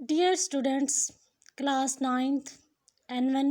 Dear students, class 9th N1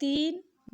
3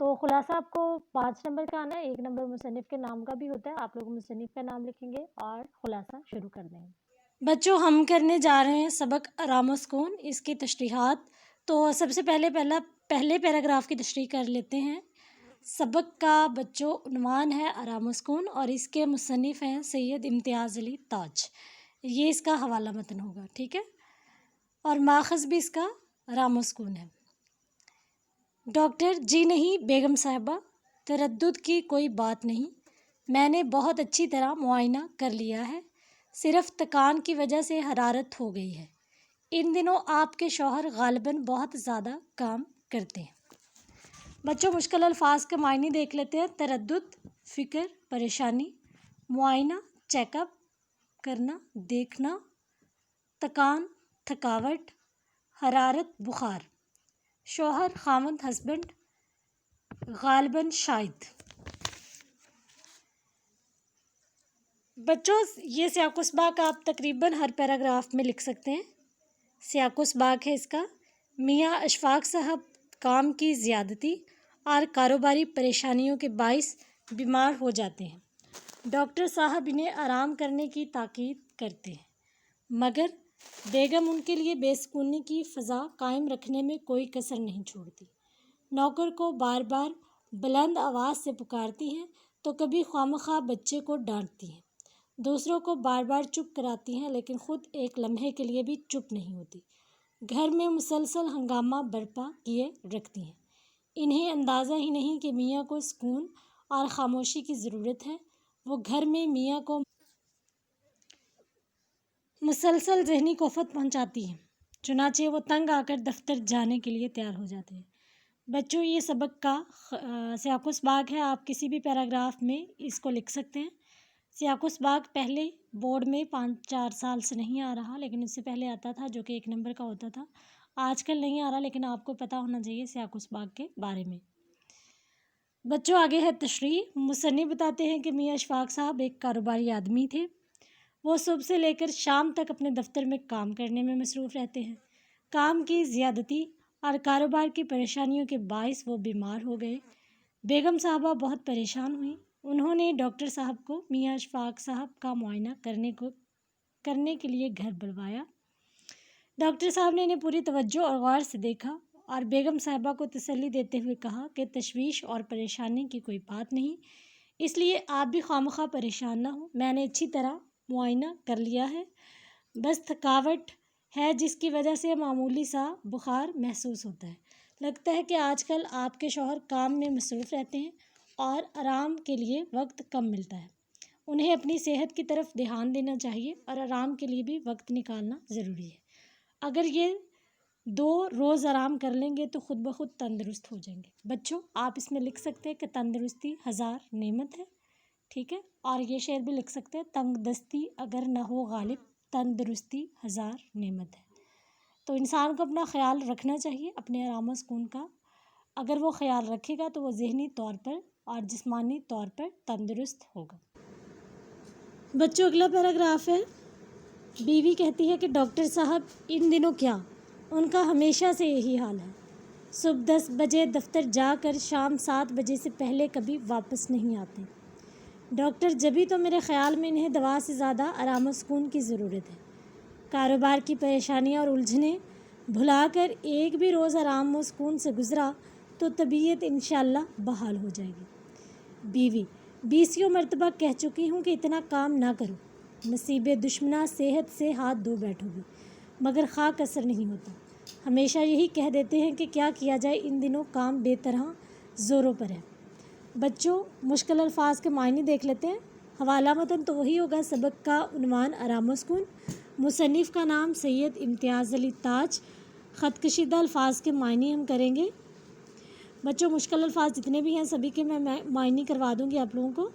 تو خلاصہ آپ کو 5 نمبر کا آنا ہے، 1 نمبر مصنف کے نام کا بھی ہوتا ہے، آپ لوگ مصنف کا نام لکھیں گے اور خلاصہ شروع کر دیں گے۔ بچوں ہم کرنے جا رہے ہیں سبق آرام و سکون، اس کی تشریحات۔ تو سب سے پہلے پیراگراف کی تشریح کر لیتے ہیں۔ سبق کا بچوں عنوان ہے آرام و سکون اور اس کے مصنف ہیں سید امتیاز علی تاج، یہ اس کا حوالہ متن ہوگا، ٹھیک ہے، اور ماخذ بھی اس کا آرام و سکون ہے۔ ڈاکٹر: جی نہیں بیگم صاحبہ، تردد کی کوئی بات نہیں، میں نے بہت اچھی طرح معائنہ کر لیا ہے، صرف تکان کی وجہ سے حرارت ہو گئی ہے۔ ان دنوں آپ کے شوہر غالباً بہت زیادہ کام کرتے ہیں۔ بچوں مشکل الفاظ کے معنی دیکھ لیتے ہیں۔ تردد، فکر، پریشانی، معائنہ، چیک اپ کرنا، دیکھنا، تکان، تھکاوٹ، حرارت، بخار، شوہر، خاوند، ہسبینڈ، غالباً، شاید۔ بچوں یہ سیاق و سباق آپ تقریباً ہر پیراگراف میں لکھ سکتے ہیں۔ سیاق و سباق ہے اس کا: میاں اشفاق صاحب کام کی زیادتی اور کاروباری پریشانیوں کے باعث بیمار ہو جاتے ہیں۔ ڈاکٹر صاحب انہیں آرام کرنے کی تاکید کرتے ہیں، مگر بیگم ان کے لیے بے سکونی کی فضا قائم رکھنے میں کوئی کسر نہیں چھوڑتی۔ نوکر کو بار بار بلند آواز سے پکارتی ہیں تو کبھی خوامخواہ بچے کو ڈانٹتی ہیں، دوسروں کو بار بار چپ کراتی ہیں لیکن خود ایک لمحے کے لیے بھی چپ نہیں ہوتی، گھر میں مسلسل ہنگامہ برپا کیے رکھتی ہیں۔ انہیں اندازہ ہی نہیں کہ میاں کو سکون اور خاموشی کی ضرورت ہے، وہ گھر میں میاں کو مسلسل ذہنی کوفت پہنچاتی ہیں، چنانچہ وہ تنگ آ کر دفتر جانے کے لیے تیار ہو جاتے ہیں۔ بچوں یہ سبق کا سیاق و سباق ہے، آپ کسی بھی پیراگراف میں اس کو لکھ سکتے ہیں۔ سیاق و سباق پہلے بورڈ میں 5-4 سال سے نہیں آ رہا، لیکن اس سے پہلے آتا تھا جو کہ 1 نمبر کا ہوتا تھا، آج کل نہیں آ رہا، لیکن آپ کو پتہ ہونا چاہیے سیاق و سباق کے بارے میں۔ بچوں آگے ہے تشریح۔ مصنف بتاتے ہیں کہ میاں اشفاق صاحب ایک کاروباری آدمی تھے، وہ صبح سے لے کر شام تک اپنے دفتر میں کام کرنے میں مصروف رہتے ہیں۔ کام کی زیادتی اور کاروبار کی پریشانیوں کے باعث وہ بیمار ہو گئے۔ بیگم صاحبہ بہت پریشان ہوئیں، انہوں نے ڈاکٹر صاحب کو میاں اشفاق صاحب کا معائنہ کرنے کے لیے گھر بلوایا۔ ڈاکٹر صاحب نے انہیں پوری توجہ اور غور سے دیکھا اور بیگم صاحبہ کو تسلی دیتے ہوئے کہا کہ تشویش اور پریشانی کی کوئی بات نہیں، اس لیے آپ بھی خوامخواہ پریشان نہ ہوں، میں نے اچھی طرح معائنہ کر لیا ہے، بس تھکاوٹ ہے جس کی وجہ سے معمولی سا بخار محسوس ہوتا ہے۔ لگتا ہے کہ آج کل آپ کے شوہر کام میں مصروف رہتے ہیں اور آرام کے لیے وقت کم ملتا ہے، انہیں اپنی صحت کی طرف دھیان دینا چاہیے اور آرام کے لیے بھی وقت نکالنا ضروری ہے۔ اگر یہ 2 روز آرام کر لیں گے تو خود بخود تندرست ہو جائیں گے۔ بچوں آپ اس میں لکھ سکتے ہیں کہ تندرستی 1000 نعمت ہے، ٹھیک ہے، اور یہ شعر بھی لکھ سکتے ہیں: تنگ دستی اگر نہ ہو غالب، تندرستی 1000 نعمت ہے۔ تو انسان کو اپنا خیال رکھنا چاہیے، اپنے آرام و سکون کا، اگر وہ خیال رکھے گا تو وہ ذہنی طور پر اور جسمانی طور پر تندرست ہوگا۔ بچوں اگلا پیراگراف ہے۔ بیوی کہتی ہے کہ ڈاکٹر صاحب ان دنوں کیا، ان کا ہمیشہ سے یہی حال ہے، صبح 10 بجے دفتر جا کر شام 7 بجے سے پہلے کبھی واپس نہیں آتے۔ ڈاکٹر جبھی تو میرے خیال میں انہیں دوا سے زیادہ آرام و سکون کی ضرورت ہے، کاروبار کی پریشانیاں اور الجھنیں بھلا کر ایک بھی روز آرام و سکون سے گزرا تو طبیعت انشاءاللہ بحال ہو جائے گی۔ بیوی: 20 مرتبہ کہہ چکی ہوں کہ اتنا کام نہ کرو، نصیب دشمنہ صحت سے ہاتھ دھو بیٹھو گی، مگر خاک اثر نہیں ہوتا، ہمیشہ یہی کہہ دیتے ہیں کہ کیا کیا جائے، ان دنوں کام بے طرح زوروں پر ہے۔ بچوں مشکل الفاظ کے معنی دیکھ لیتے ہیں۔ حوالہ متن تو وہی ہوگا، سبق کا عنوان آرام و سکون، مصنف کا نام سید امتیاز علی تاج، خط کشیدہ الفاظ کے معنی ہم کریں گے۔ بچوں مشکل الفاظ جتنے بھی ہیں سبھی کے میں معنی کروا دوں گی آپ لوگوں کو۔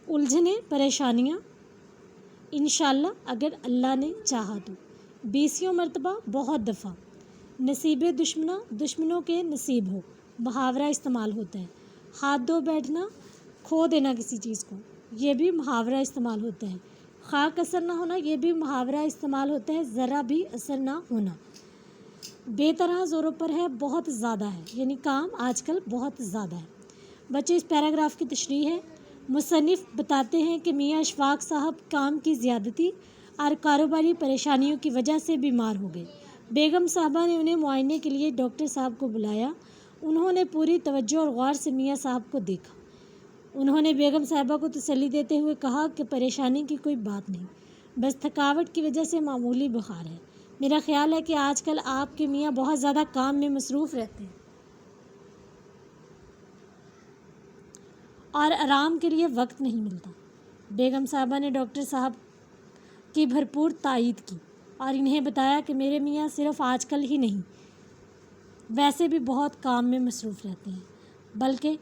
الجھنیں، پریشانیاں، انشاءاللہ اگر اللہ نے چاہا تو، 20 مرتبہ، بہت دفعہ، نصیب دشمنہ، دشمنوں کے نصیب ہو، محاورہ استعمال ہوتا ہے، ہاتھ دھو بیٹھنا، کھو دینا کسی چیز کو، یہ بھی محاورہ استعمال ہوتا ہے، خاک اثر نہ ہونا، یہ بھی محاورہ استعمال ہوتا ہے، ذرا بھی اثر نہ ہونا۔ بے طرح زوروں پر ہے، بہت زیادہ ہے، یعنی کام آج کل بہت زیادہ ہے۔ بچے اس پیراگراف کی تشریح ہے۔ مصنف بتاتے ہیں کہ میاں اشفاق صاحب کام کی زیادتی اور کاروباری پریشانیوں کی وجہ سے بیمار ہو گئے۔ بیگم صاحبہ نے انہیں معائنے کے لیے ڈاکٹر صاحب کو بلایا۔ انہوں نے پوری توجہ اور غور سے میاں صاحب کو دیکھا۔ انہوں نے بیگم صاحبہ کو تسلی دیتے ہوئے کہا کہ پریشانی کی کوئی بات نہیں، بس تھکاوٹ کی وجہ سے معمولی بخار ہے۔ میرا خیال ہے کہ آج کل آپ کے میاں بہت زیادہ کام میں مصروف رہتے ہیں اور آرام کے لیے وقت نہیں ملتا۔ بیگم صاحبہ نے ڈاکٹر صاحب کی بھرپور تائید کی اور انہیں بتایا کہ میرے میاں صرف آج کل ہی نہیں، ویسے بھی بہت کام میں مصروف رہتے ہیں، بلکہ